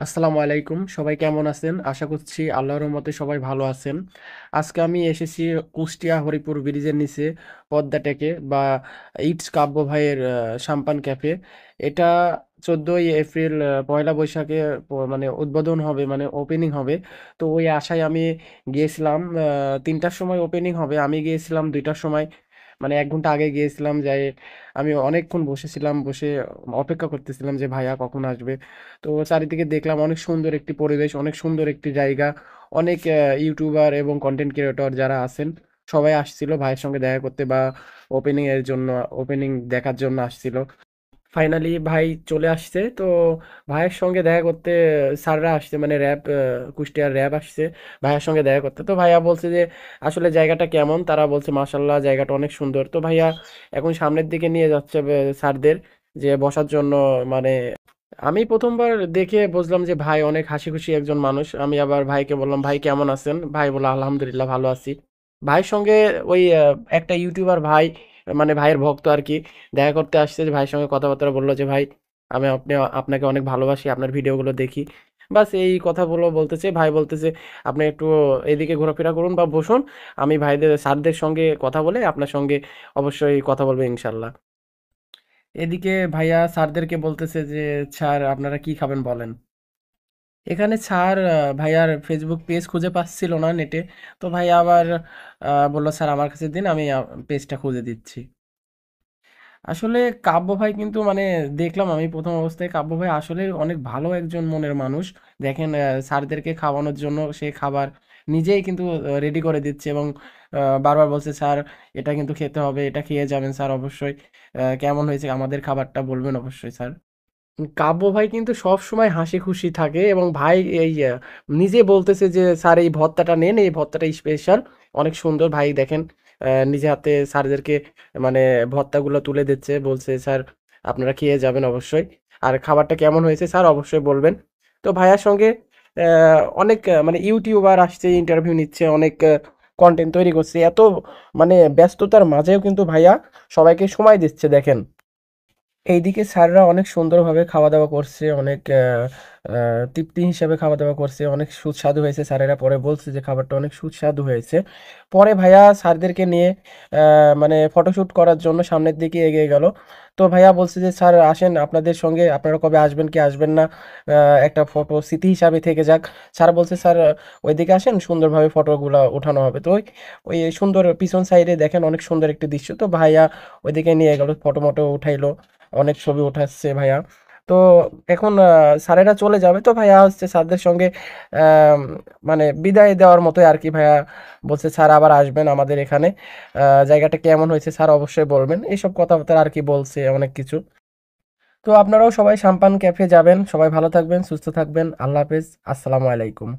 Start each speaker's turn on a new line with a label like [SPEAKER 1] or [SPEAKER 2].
[SPEAKER 1] আসসালামু আলাইকুম। সবাই কেমন আছেন? আশা করছি আল্লাহর রহমতে সবাই ভালো আছেন। আজকে আমি এসেছি কুষ্টিয়া হরিপুর ব্রিজের নিচে পদ্মা টেকে বা ইটস কাব্য ভাইয়ের সাম্পান ক্যাফে। এটা ১৪ই এপ্রিল পয়লা বৈশাখে মানে উদ্বোধন হবে মানে ওপেনিং হবে। তো ওই আশায় আমি গিয়েছিলাম ৩টার সময় ওপেনিং হবে। আমি গিয়েছিলাম ২টার সময় মানে ১ ঘন্টা আগে গিয়েছিলাম যাই আমি অনেকক্ষণ বসেছিলাম, বসে অপেক্ষা করতেছিলাম যে ভাইয়া কখন আসবে। তো চারিদিকে দেখলাম অনেক সুন্দর একটি পরিবেশ, অনেক সুন্দর একটি জায়গা। অনেক ইউটিউবার এবং কনটেন্ট ক্রিয়েটর যারা আছেন সবাই আসছিল ভাইয়ের সঙ্গে দেখা করতে বা ওপেনিং এর জন্য ওপেনিং দেখার জন্য আসছিল। ফাইনালি ভাই চলে আসছে। তো ভাইয়ের সঙ্গে দেখা করতে স্যাররা আসছে মানে র্যাব কুষ্টিয়ার র্যাব আসছে ভাইয়ের সঙ্গে দেখা করতে। তো ভাইয়া বলছে যে আসলে জায়গাটা কেমন, তারা বলছে মাশাল্লাহ জায়গাটা অনেক সুন্দর। তো ভাইয়া এখন সামনের দিকে নিয়ে যাচ্ছে স্যারদের যে বসার জন্য মানে আমি প্রথমবার দেখে বুঝলাম যে ভাই অনেক হাসি খুশি একজন মানুষ। আমি আবার ভাইকে বললাম ভাই কেমন আছেন, ভাই বলল আলহামদুলিল্লাহ ভালো আছি। ভাইয়ের সঙ্গে ওই একটা ইউটিউবার ভাই মানে ভাইয়ের ভক্ত আর কি দেখা করতে আসছে, যে ভাইয়ের সঙ্গে কথাবার্তা বললো যে ভাই আমি আপনাকে অনেক ভালোবাসি, আপনার ভিডিওগুলো দেখি। বাস এই কথাগুলো বলতেছে। ভাই বলতেছে আপনি একটু এদিকে ঘোরাফেরা করুন বা বসুন, আমি ভাইদের স্যারদের সঙ্গে কথা বলে আপনার সঙ্গে অবশ্যই কথা বলবো ইনশাল্লাহ। এদিকে ভাইয়া স্যারদেরকে বলতেছে যে স্যার আপনারা কি খাবেন বলেন। এখানে স্যার ভাইয়ার ফেসবুক পেজ খুঁজে পাচ্ছিল না নেটে। তো ভাইয়া আবার বলল স্যার আমার কাছে দিন, আমি পেজটা খুঁজে দিচ্ছি। আসলে কাব্য ভাই কিন্তু মানে দেখলাম আমি প্রথম অবস্থায় কাব্য ভাই আসলে অনেক ভালো একজন মনের মানুষ। দেখেন স্যারদেরকে খাওয়ানোর জন্য সে খাবার নিজেই কিন্তু রেডি করে দিচ্ছে এবং বারবার বলছে স্যার এটা কিন্তু খেতে হবে, এটা খেয়ে যাবেন স্যার অবশ্যই। কেমন হয়েছে আমাদের খাবারটা বলবেন অবশ্যই স্যার। কাব্য ভাই কিন্তু সব সময় হাসি খুশি থাকে এবং ভাই এই নিজে বলতেছে যে স্যার এই ভর্তাটা নেন, এই ভর্তাটা স্পেশাল, অনেক সুন্দর। ভাই দেখেন নিজে হাতে স্যারদেরকে মানে ভর্তাগুলো তুলে দিচ্ছে, বলছে স্যার আপনারা খেয়ে যাবেন অবশ্যই, আর খাবারটা কেমন হয়েছে স্যার অবশ্যই বলবেন। তো ভাইয়ার সঙ্গে অনেক মানে ইউটিউবার আসছে, ইন্টারভিউ নিচ্ছে, অনেক কন্টেন্ট তৈরি করছে, এত মানে ব্যস্ততার মাঝেও কিন্তু ভাইয়া সবাইকে সময় দিচ্ছে দেখেন। এইদিকে স্যাররা অনেক সুন্দরভাবে খাওয়া দাওয়া করছে, অনেক তৃপ্তি হিসাবে খাওয়া দাওয়া করছে, অনেক সুস্বাদু হয়েছে। স্যারেরা পরে বলছে যে খাবারটা অনেক সুস্বাদু হয়েছে। পরে ভাইয়া স্যারদেরকে নিয়ে মানে ফটোশ্যুট করার জন্য সামনের দিকে এগিয়ে গেল। তো ভাইয়া বলছে যে স্যার আসেন, আপনাদের সঙ্গে আপনারা কবে আসবেন কি আসবেন না, একটা ফটো স্মৃতি হিসাবে থেকে যাক। স্যার বলছে স্যার ওইদিকে আসেন, সুন্দরভাবে ফটোগুলো ওঠানো হবে। তো ওই ওই সুন্দর পিছন সাইডে দেখেন অনেক সুন্দর একটি দৃশ্য। তো ভাইয়া ওইদিকে নিয়ে গেল, ফটো মটো উঠাইলো, অনেক ছবি উঠাচ্ছে ভাইয়া। তো এখন স্যারেরা চলে যাবে, তো ভাইয়া হচ্ছে স্যারদের সঙ্গে আম, মানে বিদায় দেওয়ার মতোই আর কি। ভাইয়া বলছে স্যার আবার আসবেন আমাদের এখানে, জায়গাটা কেমন হয়েছে স্যার অবশ্যই বলবেন, এইসব কথাবার্তা আর কি বলছে অনেক কিছু। তো আপনারাও সবাই সাম্পান ক্যাফে যাবেন, সবাই ভালো থাকবেন, সুস্থ থাকবেন, আল্লাহ হাফেজ, আসসালামু আলাইকুম।